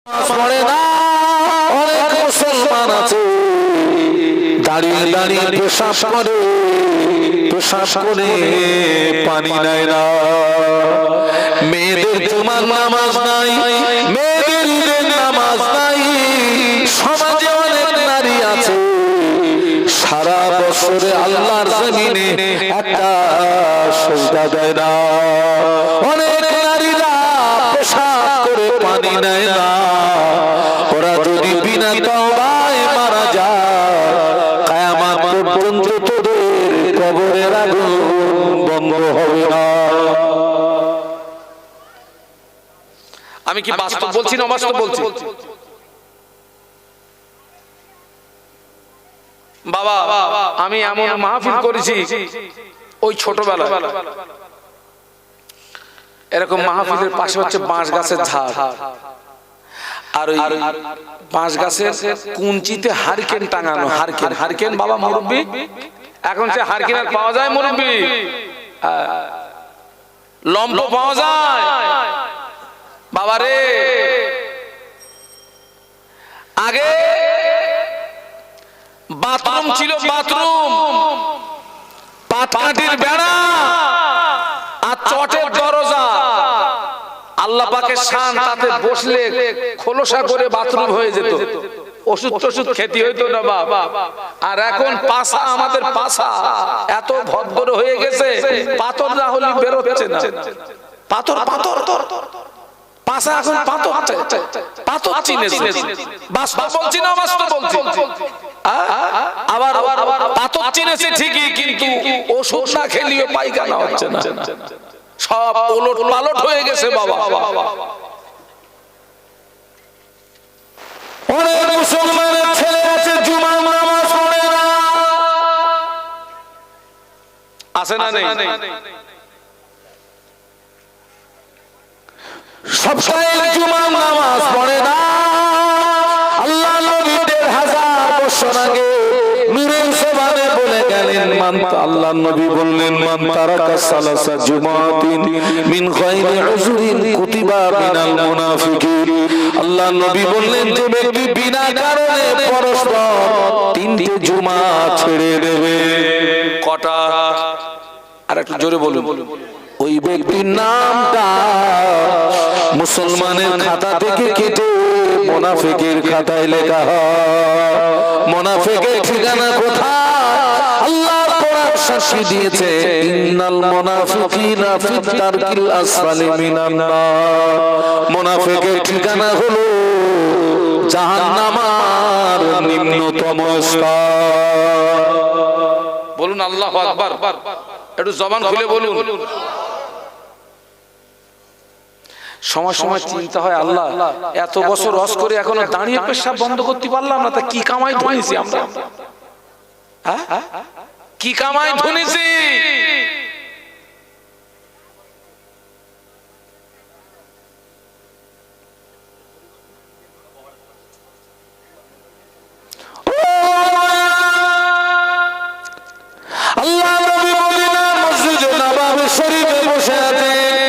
পড়ে না। অনেক মুসলমান আছে দাঁড়িয়ে দাঁড়িয়ে পেশাব করে, পেশাব করে পানি নেয় না। মেয়েদের জুমার নামাজ নাই, মেয়েদের ঈদের নামাজ নাই। সমাজে অনেক নারী আছে সারা বছরে আল্লাহর জমিনে একটা সিজদা দেয় না। অনেক নারীরা পেশাব করে পানি নেয় না। ওরা যদি বিনা তওবায় মারা যায়, কিয়ামত পর্যন্ত তোদের কবরের আগুন বন্ধ হবে না। আমি কি বাস্তব বলছি না অবাস্তব বলছি? বাবা আমি এমন মাহফিল করেছি ওই ছোটবেলা, এরকম মাহফিলের পাশে হচ্ছে বাঁশ গাছের ঝাড়, আর ওই বাঁশ গাছের কুঞ্চিতে হারিকেন টাঙানো। হারিকেন, হারিকেন বাবা মুরব্বি, এখন সে হারিকেন আর পাওয়া যায় মুরব্বি? লম্প পাওয়া যায় বাবারে। আগে বাথরুম ছিল, বাথরুম পাটকাঠির বেড়া আর চটের দরজা। আল্লাহ পাকের শান, তাতে বসলে খোলসা করে বাথরুম হয়ে যেত, ওষুধ টষুধ খেতে হইতো না বাবা। আর এখন পাশা, আমাদের পাশা এত ভদ্র হয়ে গেছে, পাথর না হলে বেরোচ্ছে না। পাথর পাথর পাশা এখন পাথর, পাথর চিনেছে। বাস্তব বলছি না বাস্তব বলছি? আবার পাথর চিনেছে ঠিকই, কিন্তু ওষুধ না খেলিও পায়খানা হচ্ছে না। সব ওলট পালট হয়ে গেছে বাবা। অনেক মুসলমানের ছেলে আছে জুমার নামাজ পড়ে না। আছে না নেই? সপ্তাহে জুমার নামাজ পড়ে না। আল্লাহ নবী ১৫০০ বছর আগে নূরের জবানে বলে গেলেন, আল্লাহ নবী বললেন, মান তারাকা সালাসা জুমাতিন মিন গায়রি উযরিন কুতিবা মিনাল মুনাফিকিন। আল্লাহ নবী বললেন, যে ব্যক্তি বিনা কারণে পরস্পর ৩টে জুমা ছেড়ে দেবে। কটা? আর একটু জোরে বলুন। ওই ব্যক্তির নামটা মুসলমানের খাতা থেকে কেটে মুনাফিকের খাতায় লেখা হয়। মুনাফিকের ঠিকানা কোথায়? আল্লাহর কোরআন সাক্ষী দিয়েছে, ইন্নাল মুনাফিকিনা ফিত তারকিল আসফালি মিনান নার। মুনাফিকের ঠিকানা হলো জাহান্নামের নিম্নতম স্তর। বলুন আল্লাহু আকবার, একটু জবান খুলে বলুন। সময় সময় চিন্তা হয়, আল্লাহ এত বছর রস করে এখনো দাঁড়িয়ে পেশাব বন্ধ করতে পারলাম না, তা কি কামাই ধরেছি আমরা? কি কামাই ধরেছি? আল্লাহ নবী মদিনার মসজিদে নববী শরীফে বসে আছেন।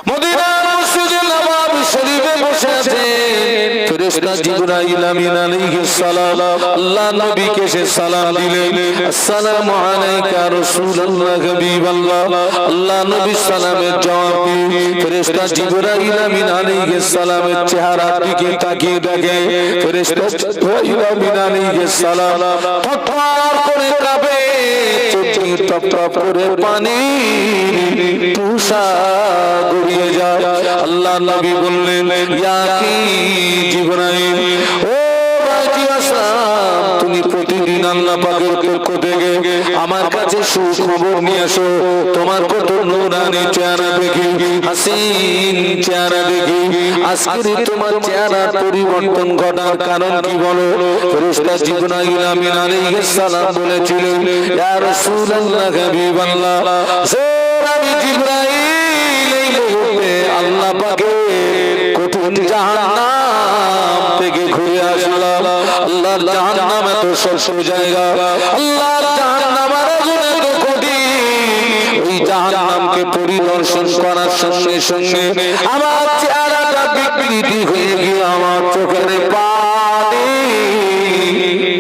মদিনার মসজিদে নববী শরীফে বসে আছেন। ফেরেশতা জিবরাইল আমিন আলাইহিস সালাম আল্লাহ নবীকে সে সালাম দিলেন, আসসালামু আলাইকা রাসূলুল্লাহ হাবিবাল্লাহ। আল্লাহ নবী সালামের জবাব দিয়ে ফেরেশতা জিবরাইল আমিন আলাইহিস সালামের চেহারার দিকে তাকিয়ে দেখে, ফেরেশতা জিবরাইল আমিন আলাইহিস সালাম থরথর করে কাঁপে, টপ টপ করে পানি তুষা গড়িয়ে যায়। আল্লাহ নবী বললেন, ইয়া কি জিবরাইল, ও রাজি আসলাম, তুমি প্রতিদিন আল্লাহ পাকের পক্ষ থেকে আমার কাছে সুখবর নিয়ে আসো। তোমার কত নূরানি চেহারা দেখি, হাসিন চেহারা দেখি, আজকে তোমার চেহারার পরিবর্তন ঘটার কারণ কি বলো? ফেরেশতা জিবরাইল আমিন আলাইহিস সালাম বলেছিলেন, ইয়া রাসূলুল্লাহ হাবিবাল্লাহ, আমি জিবরাইল এই মুহূর্তে আল্লাহ পাকের কঠিন জাহান্নাম থেকে ঘুরে আসলাম। আল্লাহর জাহান্নাম এত শস্য জায়গা, আল্লাহর জাহান্নাম এত কঠিন। ওই জাহান্নামকে পরিদর্শন করার সঙ্গে সঙ্গে আমার চেহারাটা প্রীতি হয়ে গিয়ে আমার চোখের পানি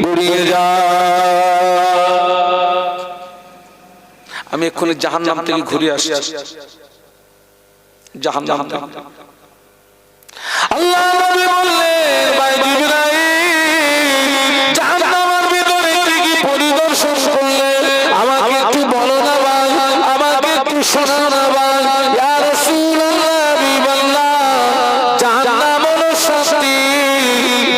গড়িয়ে যায়। আমি এক্ষুনি জাহান্নাম থেকে ঘুরে আসছি, জাহান্নাম থেকে। আল্লাহ নবী বললেন, ভাই জিবরাইল, জাহান্নামের ভিতরে কি পরিদর্শন করলে আমাকে একটু বলো না ভাই, আমাকে একটু শোনাও না ভাই। ইয়া রাসূলুল্লাহ, বিল্লাহ, জাহান্নাম হলো শাস্তি।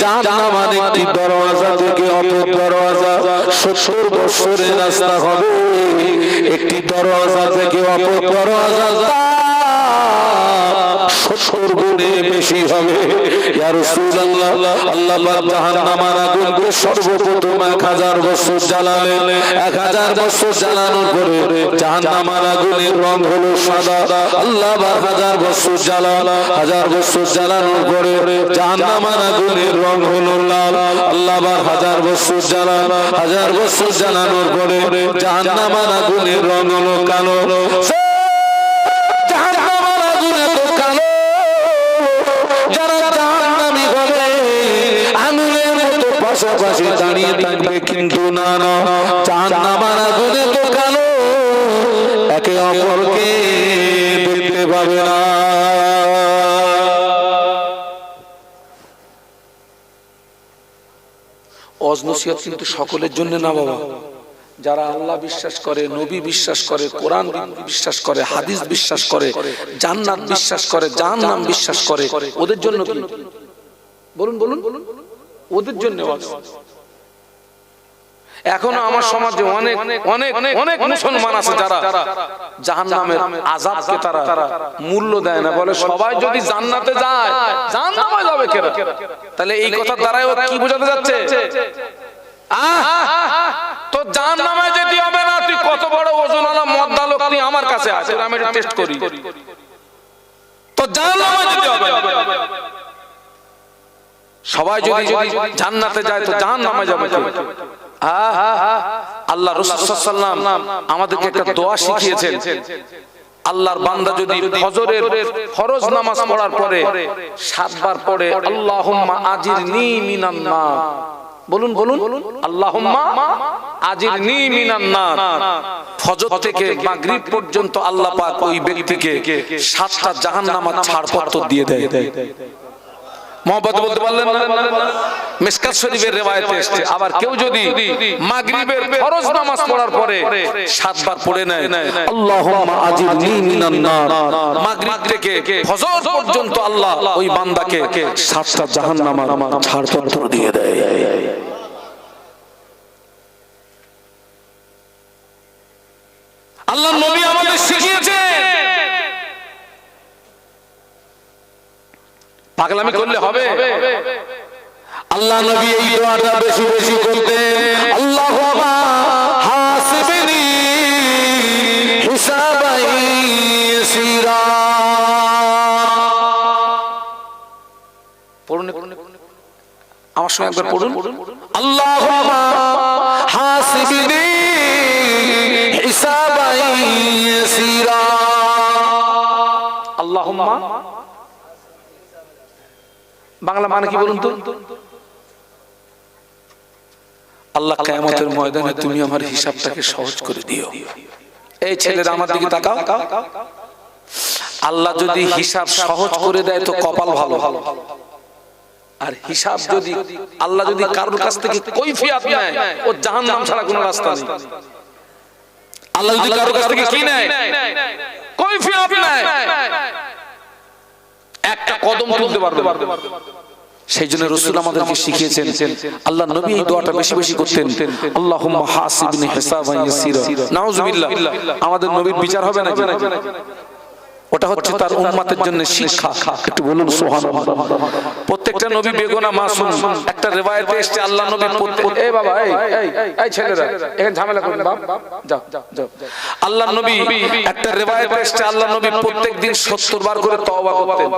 জাহান্নাম একটি দরওয়াজা থেকে অপর দরওয়াজা 70 বছরের রাস্তা হবে। একটি দরওয়াজা থেকে অপর দরওয়াজা 70 গুণে বেশি হবে। ইয়া রাসূলুল্লাহ, আল্লাহ পাক জাহান্নামের আগুনকে সর্বপ্রথম 1000 বছর জ্বালালেন। 1000 বছর জ্বালানোর পরে জাহান্নামের আগুনের রং হলো সাদা। আল্লাহ পাক 1000 বছর জ্বালালেন। 1000 বছর জ্বালানোর পরে জাহান্নামের আগুনের রং হলো লাল। আল্লাহ পাক 1000 বছর জ্বালালেন। 1000 বছর জ্বালানোর পরে জাহান্নামের আগুনের রং হলো কালো। জাহান্নামের আগুনে তো কালো, যারা জাহান্নামী হবে আগুনের মতো পাশাপাশি দাঁড়িয়ে থাকবে, কিন্তু না না, জাহান্নামের আগুনে তো কালো, একে অপরকে দেখতে পাবে না। ওয়াজ নসিহত কিন্তু সকলের জন্য না বাবা। যারা আল্লাহ বিশ্বাস করে, নবী বিশ্বাস করে, কোরআন বিশ্বাস করে, হাদিস বিশ্বাস করে, জান্নাত বিশ্বাস করে, জাহান্নাম বিশ্বাস করে, ওদের জন্য কি? বলুন বলুন, ওদের জন্য ওয়াজ। এখনো আমার সমাজে অনেক অনেক অনেক মুসলমান আছে যারা জাহান্নামের আযাবকে তারা মূল্য দেয় না, বলে সবাই যদি জান্নাতে যায় জাহান্নামে যাবে কেন? তাহলে এই কথার দ্বারাই ও কি বোঝাতে যাচ্ছে? তো জাহান্নামে যেতে হবে না, তুই কত বড় ওজনওয়ালা মদ্দা লোক তুই আমার কাছে আছে, আমি এটা টেস্ট করি। তো জাহান্নামে যেতে হবে। সবাই যদি জান্নাতে যায় তো জাহান্নামে যাবে কে? আল্লাহ রাসূল সাল্লাল্লাহু আলাইহি ওয়াসাল্লাম আমাদেরকে একটা দোয়া শিখিয়েছেন। আল্লাহর বান্দা যদি ফজরের ফরজ নামাজ পড়ার পরে 7 বার পড়ে আল্লাহুম্মা আজিরনি মিনান নার, বলুন বলুন, আল্লাহুম্মা আজিরনি মিনান নার, ফজর থেকে মাগরিব পর্যন্ত আল্লাহ পাক ওই ব্যক্তিকে 7টা জাহান্নামের ছাড়পত্র দিয়ে দেয়। মহব্বত বলতে পারলেন না? মিশকাত শরীফের রিওয়ায়াতে এসেছে। আবার কেউ যদি মাগরিবের ফরজ নামাজ পড়ার পরে 7 বার পড়ে নেয় আল্লাহুম্মা আজিরনি মিনান নার, মাগরিব থেকে ফজর পর্যন্ত আল্লাহ ওই বান্দাকে 7টা জাহান্নামের ছাড়পত্র দিয়ে দেয়। আল্লাহর নবী আমাদের শিখিয়েছেন, পাগলামি করলে হবে? আল্লাহ নবী এই দোয়াটা বেশি বেশি করতেন, আল্লাহুম্মা হাসিবনি হিসাবান ইয়াসীরা। পড়ুন আমার সঙ্গে একবার পড়ুন, আল্লাহুম্মা হাসিবনি হিসাবান ইয়াসীরা। আল্লাহুম্মা বাংলা মানে কি বলুন তো? আল্লাহ কিয়ামতের ময়দানে তুমি আমার হিসাবটাকে সহজ করে দিও। এই ছেলেরা আমার দিকে তাকাও। আল্লাহ যদি হিসাব সহজ করে দেয় তো কপাল ভালো, আর হিসাব যদি আল্লাহ যদি কারোর কাছ থেকে কৈফিয়ত নেয়, ও জাহান্নাম ছাড়া কোনো রাস্তা নেই। আল্লাহ যদি কারোর কাছ থেকে কি নেয়, কৈফিয়ত নেয়, একটা কদম তুলতে পারবে। সেই জন্য রাসূল আমাদেরকে শিখিয়েছেন, আল্লাহ নবী এই দোয়াটা বেশি বেশি করতেন, আল্লাহুম্মা হাসিবনি হিসাবান ইয়াসীরা। নাউযুবিল্লাহ, আমাদের নবীর বিচার হবে নাকি? ওটা হচ্ছে তার উম্মতের জন্য শিক্ষা। একটু বলুন সুবহানাল্লাহ। প্রত্যেকটা নবী বেগুনাহ মাসুম। একটা রিওয়ায়াতে এসেছে আল্লাহ নবী এই বাবা এই ছেলেরা এখানে ঝামেলা করবেন, বাপ যাও যাও। আল্লাহ নবী একটা রিওয়ায়াতে এসেছে আল্লাহ নবী প্রত্যেকদিন 70 বার করে তওবা করতেন।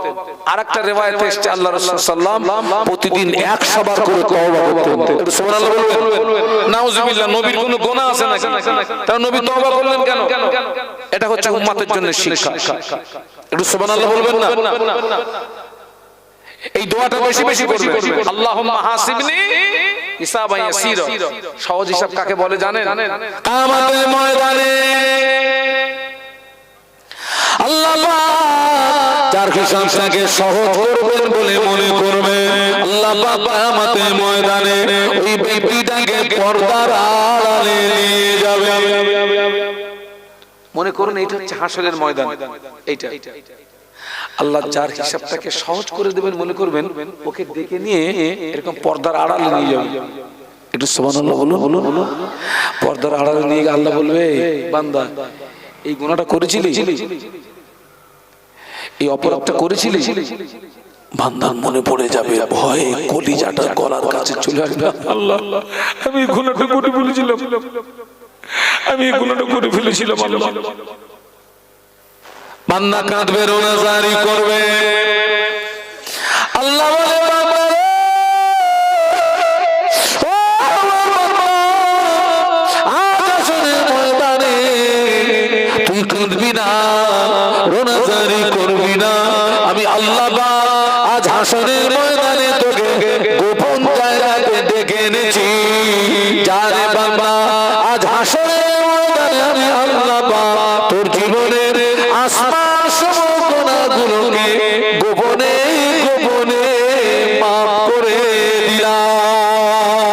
আরেকটা রিওয়ায়াতে এসেছে আল্লাহ রাসূল সাল্লাল্লাহু আলাইহি ওয়াসাল্লাম প্রতিদিন 100 বার করে তওবা করতেন। সুবহানাল্লাহ বলবেন। নাউযুবিল্লাহ, নবীর কোনো গুনাহ আছে নাকি? তার নবী তওবা করলেন কেন? এটা হচ্ছে উম্মতের জন্য শিক্ষা। একটু সুবহানাল্লাহ বলবেন না? এই দোয়াটা বেশি বেশি করবেন। আল্লাহুম্মা হাসিবনি হিসাবান ইয়াসীরা। সহজ হিসাব কাকে বলে জানেন? কিয়ামতের ময়দানে আল্লাহ পাক যার হিসাবটাকে সহজ করবেন বলে মনে করবে, আল্লাহ পাক কিয়ামতের ময়দানে ওই ব্যক্তিটাকে পর্দার আড়ালে নিয়ে যাবে। মনে করুন এইটা হচ্ছে হাসরের ময়দান। এইটা আল্লাহ যার হিসাবটাকে সহজ করে দেবেন মনে করবেন, ওকে ডেকে নিয়ে এরকম পর্দার আড়ালে নিয়ে যাবে। একটু সুবহানাল্লাহ বলুন। পর্দার আড়ালে নিয়ে আল্লাহ বলবে, বান্দা এই গুনাহটা করেছিলি, এই অপরাধটা করেছিলি। বান্দার মনে পড়ে যাবে, ভয়ে কলিজাটা গলার কাছে চলে আসবে। আল্লাহ আমি এই গুনাহটা করে ফেলেছিলাম, আমি এই গুনাহটা করে ফেলেছিলাম। আল্লাহ বান্দা কাঁদবে, রোনাজারি করবে। আল্লাহ বলে, বাবা ও আমার বাবা, আজ হাসরের ময়দানে তুই কাঁদবি না, রোনাজারি করবি না। আমি আল্লাহ পাক আজ হাসরের ময়দানে তোকে গোপন জায়গাতে ডেকে এনেছি। যারে বাবা আজ হাসরের ময়দানে আমি আল্লাহ পাক তোর জীবনের আসমান সমূহ গুনাহগুলোকে গোপনে গোপনে মাফ করে দিলাম।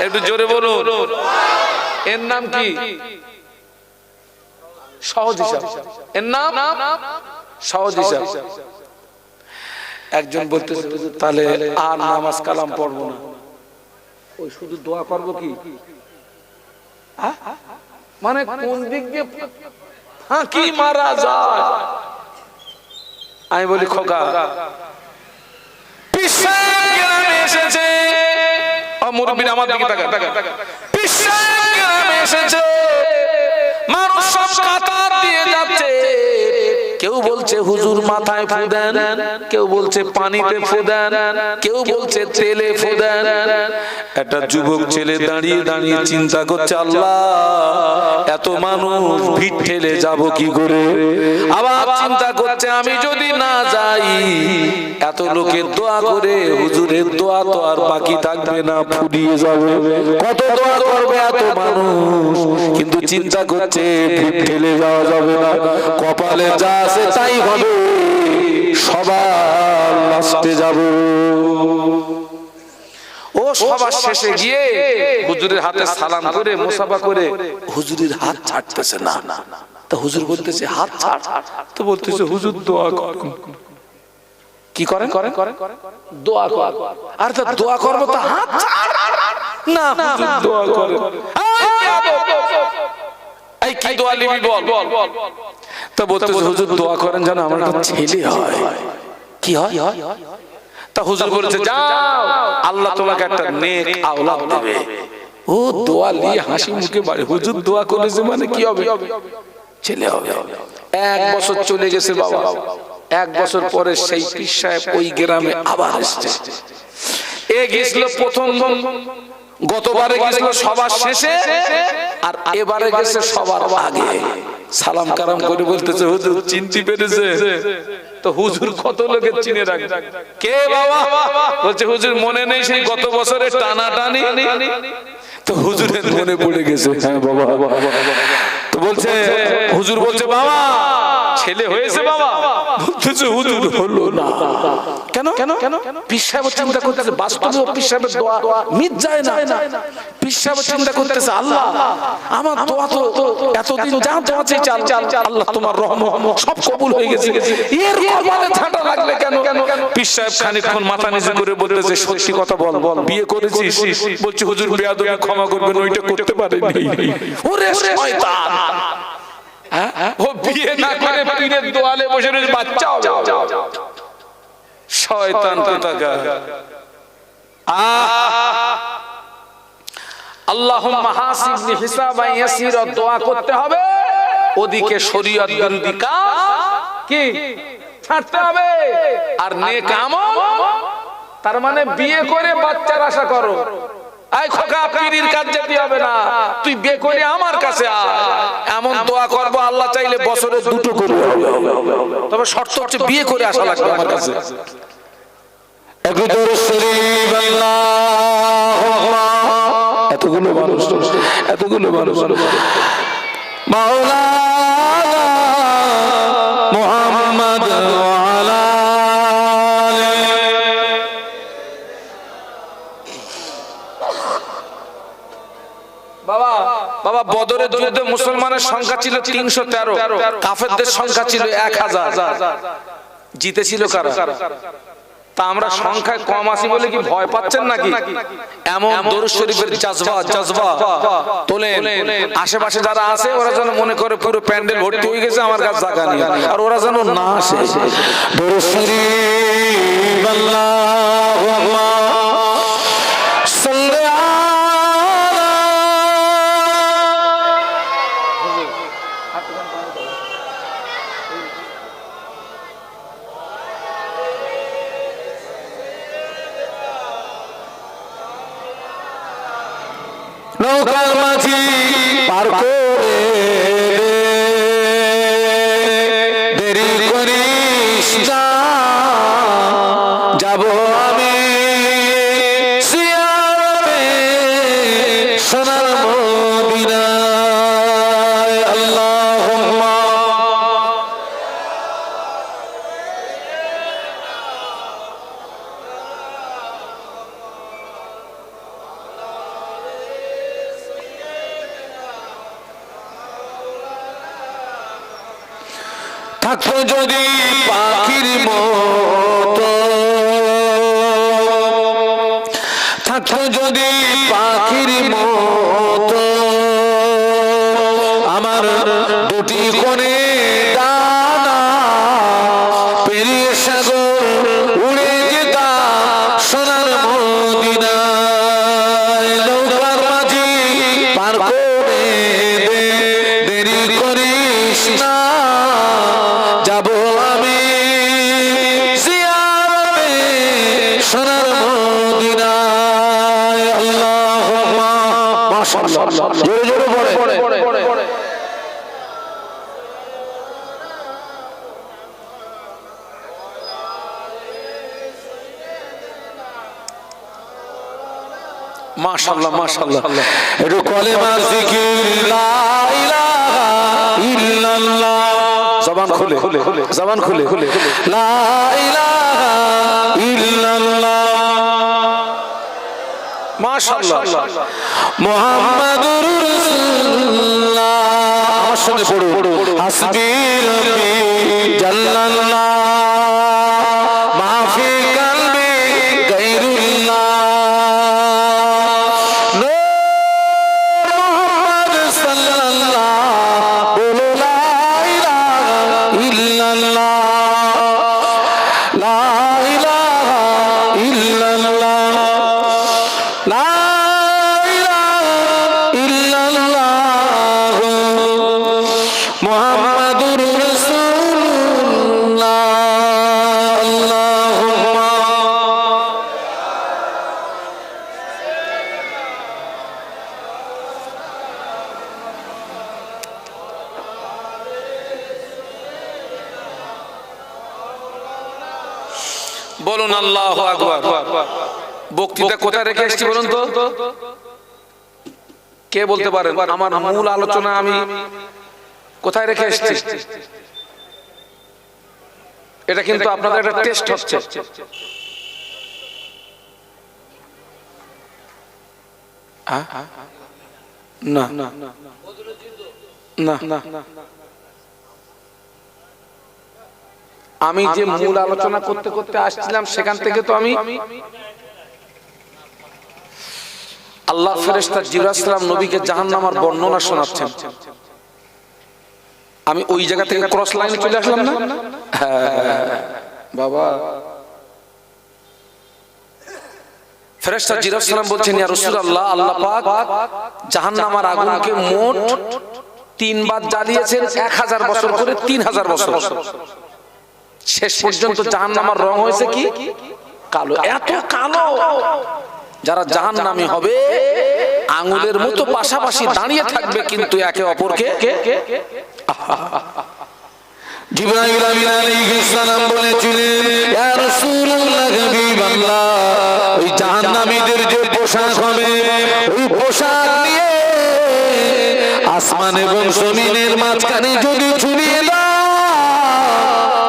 একটু জোরে বলুন। এর নাম কি? সহজ হিসাব। এর নাম সহজ হিসাব। একজন বলতেছে, তাহলে আর নামাজ কালাম পড়বো না, ওই শুধু দোয়া করবো কি? মানে কোন দিক দিয়ে ফাঁকি মারা যায়? আমি বলি, খোকা পিসাব গ্রামে এসেছে, মুরব্বিরা আমার দিকে তাকান। পিসাব গ্রামে এসেছে, মানুষ সব কাতার দিয়ে যাচ্ছে। কেউ বলছে হুজুর মাথায় ফু দেন, কেউ বলছে পানিতে ফু দেন, কেউ বলছে তেলে ফু দেন। একটা যুবক ছেলে দাঁড়িয়ে দাঁড়িয়ে চিন্তা করছে, আল্লাহ এত মানুষ ভিড় ঠেলে যাব কি করে? আবার চিন্তা করছে, আমি যদি না যাই এত লোকের দোয়া করে হুজুরের দোয়া তো আর বাকি থাকবে না, ফুরিয়ে যাবে। কত দোয়া করবে এত মানুষ, কিন্তু চিন্তা করছে ভিড় ঠেলে যাওয়া যাবে না, কপালে যা আছে তাই হবে, সবার লাস্টে যাব। ও সবার শেষে গিয়ে হুজুরের হাতে সালাম করে মুসাফা করে হুজুরের হাত ছাড়তেছে না। তো হুজুর বলতেছে, হাত ছাড়। তো বলতেছে, হুজুর দোয়া করুন। কি করেন? দোয়া কর। আর তো দোয়া করবো তো হাত ছাড় না, হুজুর দোয়া করেন। এই কি দোয়া লিবি বল। তো বলতেছে, হুজুর দোয়া করেন যেন আমার একটা ছেলে হয়। কি হয়? তা হুজুর বলেছে, যাও আল্লাহ তোমাকে একটা নেক আওলাদ দেবে। ও দোয়া নিয়ে হাসি মুখে বাড়ি। হুজুর দোয়া করেছে মানে কি হবে? ছেলে হবে। 1 বছর চলে গেছে বাবা। 1 বছর পরে সেই পীর সাহেব ওই গ্রামে আবার এসেছে। এ গেছিল প্রথম, গতবারে গেছিল সবার শেষে, আর এবারে গেছে সবার আগে। সালাম কালাম করে বলতেছে, হুজুর চিনতে পেরেছে? তো হুজুর কত লোকের চিনে রাখে। কে বাবা? বলছে, হুজুর মনে নেই সেই গত বছরে টানাটানি? তো হুজুরের মনে পড়ে গেছে। হ্যাঁ বাবা। তো বলছে, হুজুর বলছে, বাবা ছেলে হয়েছে বাবা? বলতেছে, হুজুর হলো না। কেন? পীর সাহেব চিন্তা করতেছে, বাস্তবে পীর সাহেবের দোয়া মিট যায় না। পীর সাহেব চিন্তা করতেছে, আল্লাহ আমার দোয়া তো এতদিন যা দোয়া চেয়েছি আল্লাহ তোমার রহমত সব কবুল হয়ে গেছে, এর কপালে ছাটা লাগলে কেন? পীর সাহেব খানিকক্ষণ মাথা নিচু করে বলতেছে, সত্যি কথা বল, বিয়ে করেছিস? বলছে, হুজুর বেয়াদবি ক্ষমা করবেন, ওইটা করতে পারেনি। ওরে শয়তান, ও বিয়ে না করে পীরের দোয়ালে বসে রয়েছে, বাচ্চা হবে। শয়তান কোথাকার। আল্লাহুম্মা হাসিবনি হিসাবান ইয়াসীরা দোয়া করতে হবে। ওদিকে শরীয়ত বিরোধী কাজ কি ছাড়তে হবে, আর নেক আমল। তার মানে বিয়ে করে বাচ্চার আশা করো। আই খোকা, পীরের কাজ যেতে হবে না, তুই বিয়ে করে আমার কাছে আয়। এমন দোয়া করব, আল্লাহ চাইলে বছরে 2টো করবে, তবে শর্ত হচ্ছে বিয়ে করে আসা লাগবে আমার কাছে। একটু জোরে শরীফ আল্লাহুম্মা। এতগুলো মানুষ মাওলানা মুহাম্মদ ওয়া আলা বাবা বদরের যুদ্ধে মুসলমানের সংখ্যা ছিল 313, কাফেরদের সংখ্যা ছিল 1000। জিতেছিল কারা? তা আমরা সংখ্যায় কম আছি বলে কি ভয় পাচ্ছেন নাকি? এমন দরুদ শরীফের জজবা তোলেন, আশেপাশে যারা আছে ওরা যেন মনে করে পুরো প্যান্ডেল ভর্তি হয়ে গেছে আমার কাছে জায়গা নেই, আর ওরা যেন না আসে। দরুদ শরীফ আল্লাহুম্মা সাল্লি নৌকার মাঝি পার করে দেরি করিস না, যাব আমি সিয়ারতে সোনার মদিনায়। আল্লাহুম্মা থাকতো যদি পাখির মতো, থাকতো যদি পাখির মতো আমার দুটি কোণে ডানা, পেরিয়ে সাগর উড়ে যেতাম সোনার মদিনায়। নৌকার মাঝি পার করে দে, দেরি করিস না, যাব আমি জিয়ারতে সোনার মদিনায়। আল্লাহুম্মা মাশাআল্লাহ, জোরে জোরে পড়ে। মাশাআল্লাহ মাশাআল্লাহ। একটু কলেমা জিকির লা ইলাহা ইল্লাল্লাহ, জবান খুলে লা ইলাহা ইল্লাল্লাহ মাশাআল্লাহ মুহাম্মাদুর রাসূলুল্লাহ। আমার সঙ্গে পড়ো, হাসবি রাব্বি জাল্লাল্লাহ মাফি কলবি গায়রুল্লাহ। মুহাম্মদ সাল্লাল্লাহ বলো লা ইলাহা ইল্লাল্লাহ, লা ইলাহা ইল্লাল্লাহ, লা ইলাহা ইল্লাল্লাহ মুহাম্মাদুর রাসূলুল্লাহ। আল্লাহুম্মা বলুন আল্লাহু আকবার। বক্তৃতা কোথায় রেখে এসেছি বলুন তো? কে বলতে পারেন? আমার মূল আলোচনা আমি কোথায় রেখে এসেছি? এটা কিন্তু আপনাদের একটা টেস্ট হচ্ছে। না না না, আমি যে মূল আলোচনা করতে করতে আসছিলাম সেখান থেকে তো আমি আল্লাহ ফেরেশতা জিবরাইল আলাইহিস সালাম নবীকে জাহান্নামের বর্ণনা শোনাচ্ছেন। আমি ওই জায়গা থেকে ক্রস লাইনে চলে আসলাম না? বাবা, ফেরেশতা জিবরাইল আলাইহিস সালাম বলছেন, ইয়া রাসূলুল্লাহ, আল্লাহ পাক জাহান্নামের আগুনকে মোট 3 বার জ্বালিয়েছেন, 1000 বছর করে, 3000 বছর। শেষ পর্যন্ত জাহান্নামের রং হয়েছে কি? কালো। এত কালো, যারা জাহান্নামী হবে আঙ্গুলের মতো পাশাপাশি দাঁড়িয়ে থাকবে, কিন্তু একে অপরকে জিবরাইল আমিন আলাইহিস সালাম বলেছিলেন, ইয়া রাসূলুল্লাহ, হাবিবাল্লাহ, ওই জাহান্নামীদের যে পোশাক হবে, ওই পোশাক নিয়ে আসমান এবং জমিনের মাঝখানে যদি ঝুলিয়ে দাও,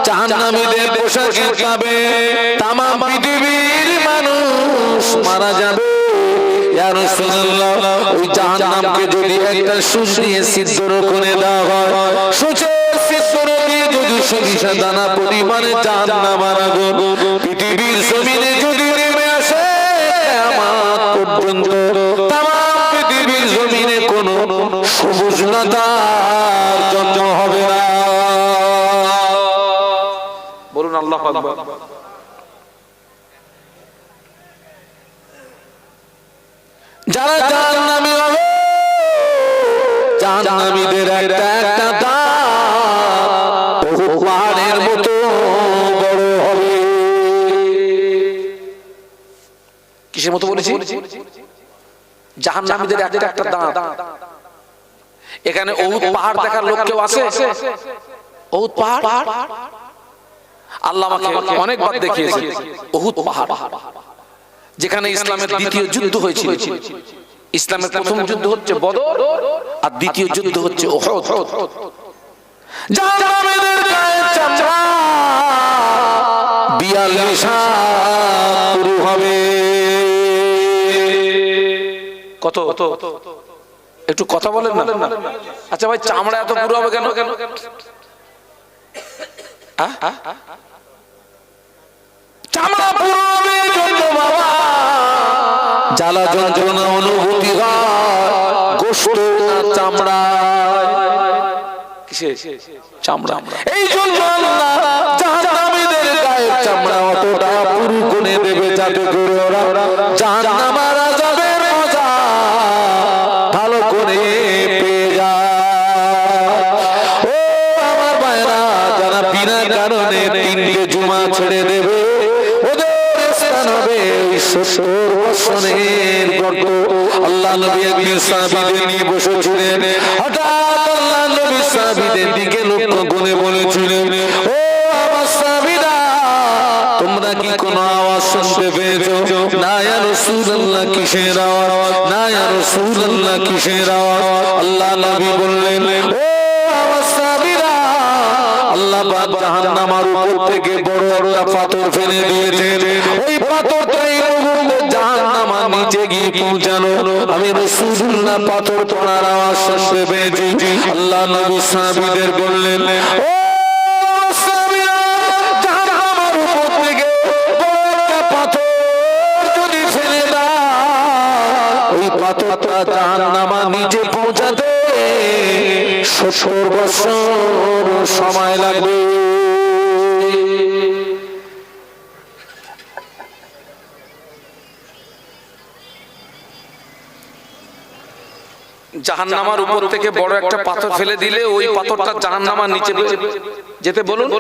জাহান্নামীদের পোশাকে যাবে, তামাম পৃথিবীর মানুষ মারা যাবে। ইয়া রাসূলুল্লাহ, ওই জাহান্নামকে যদি একটা সূচ দিয়ে ছিদ্র করে দেওয়া হয়, সূচের ছিদ্র দিয়ে যদি সরিষা দানা পরিমাণে জাহান্নাম আগুন পৃথিবীর জমিনে যদি নেমে আসে, কিয়ামত পর্যন্ত তামাম পৃথিবীর জমিনে কোনো সবুজ লতার জন্ম হবে না। বলুন আল্লাহু আকবার। যারা জাহান্নামী হবে, জাহান্নামীদের একটা একটা দাঁত পাহাড়ের মতো বড় হবে। কিসের মতো বলেছি? জাহান্নামীদের একটা একটা দাঁত। এখানে ওহুদ পাহাড় দেখার লোক কেউ আছে? ওহুদ পাহাড় আল্লাহ আমাকে অনেকবার দেখিয়েছে। ওহুদ পাহাড় যেখানে ইসলামের দ্বিতীয় যুদ্ধ হয়েছিল। ইসলামের প্রথম যুদ্ধ হচ্ছে বদর, আর দ্বিতীয় যুদ্ধ হচ্ছে উহুদ। জাহান্নামীদের গায়ের চামড়া 42 হাত পুরু হবে। কত? একটু কথা বলেন না। আচ্ছা ভাই, চামড়া এত পুরো হবে কেন? চামড়া পুরো হবে জন্য বাবা জ্বালা যন্ত্রণা অনুভূতি হয় গোশত না চামড়া। কিসে? চামড়া। এই জন্য আল্লাহ জাহান্নামীদের গায়ের চামড়া অতটা পুরু করে দেবে, যাতে করে ওরা জাহান্নামের আযাবের মজা ভালো করে পেয়ে যায়। ও আমার ভাইরা, যারা বিনা কারণে 3টে জুমা ছেড়ে দেবে, ওদের স্থান হবে 70 বছরের গর্ত। আল্লাহ নবী একদিন সাহাবীদের নিয়ে বসেছিলেন, হঠাৎ আল্লাহ নবী সাহাবীদের দিকে লক্ষ্য করে বলেছিলেন, ও আমার সাহাবীরা, তোমরা কি কোনো আওয়াজ শুনতে পেয়েছো? না ইয়া রাসূলুল্লাহ, কিসের আওয়াজ? না ইয়া রাসূলুল্লাহ, কিসের আওয়াজ? আল্লাহ নবী বললেন, ও আমার সাহাবীরা, আল্লাহ পাক জাহান্নামের উপর থেকে বড় একটা পাথর ফেলে দিয়েছেন। ওই পাথরটাই জাহান্নামের নিচে গিয়ে পৌঁছানো। আমি রাসূলুল্লাহ পাথর পড়ার আওয়াজ শুনতে পেয়েছি। আল্লাহ নবী সাহাবীদের বললেন, ও সাহাবীরা, জাহান্নামের উপর থেকে বড় একটা পাথর যদি ফেলে দাও, ওই পাথরটা জাহান্নামের নিচে পৌঁছাতে 70 বছর সময় লাগবে। জাহান্নামের উপর থেকে বড় একটা পাথর ফেলে দিলে ওই পাথরটা জাহান্নামের নিচে যেতে বলুন।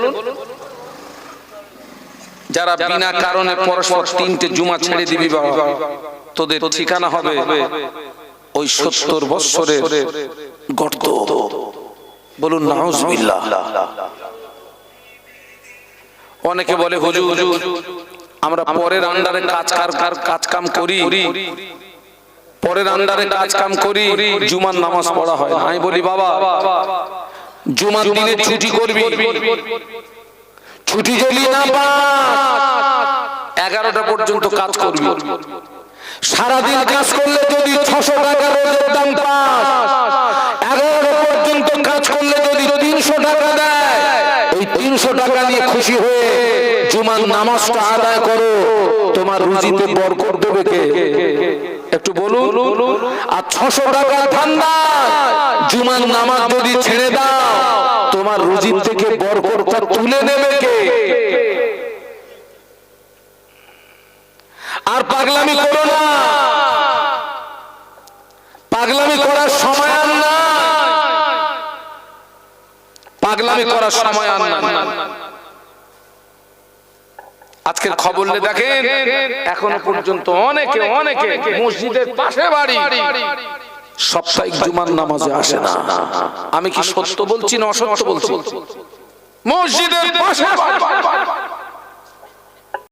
যারা বিনা কারণে পরস্পর 3টে জুমা ছেড়ে দিবি বাবা, তোদের ঠিকানা হবে ওই 70 বছরের গর্ত। বলুন নাউজুবিল্লাহ। অনেকে বলে, হুজুর আমরা পরের আন্ডারে কাজ কাম করি, পরের আন্ডারে কাজ কাম করি, জুমার নামাজ পড়া হয় না। আমি বলি, বাবা, জুমার দিনে ছুটি করবি, ছুটি যদি না পাস 11টা পর্যন্ত কাজ করবি। সারাদিন কাজ করলে যদি 600 টাকা রোজের দাম পাস, 11টা পর্যন্ত কাজ করলে যদি 300 টাকা দেয়, এই 300 টাকা নিয়ে খুশি হয়ে জুমার নামাজটা আদায় করো। তোমার রুজিতে বরকত দেবে কে? একটু বলুন। আর 600 টাকার ধান্দা জুমার নামাজ যদি ছেড়ে দাও, তোমার রুজি থেকে বরকতটা তুলে নেবে কে? আর পাগলামি করো না, পাগলামি করার সময় আর না, পাগলামি করার সময় আর না। আজকের খবর দেখেন, এখনো পর্যন্ত অনেকে মসজিদের পাশে বাড়ি, সাপ্তাহিক জুমার নামাজে আসে না। আমি কি সত্য বলছি না অসত্য বলছি? মসজিদের পাশে বাড়ি।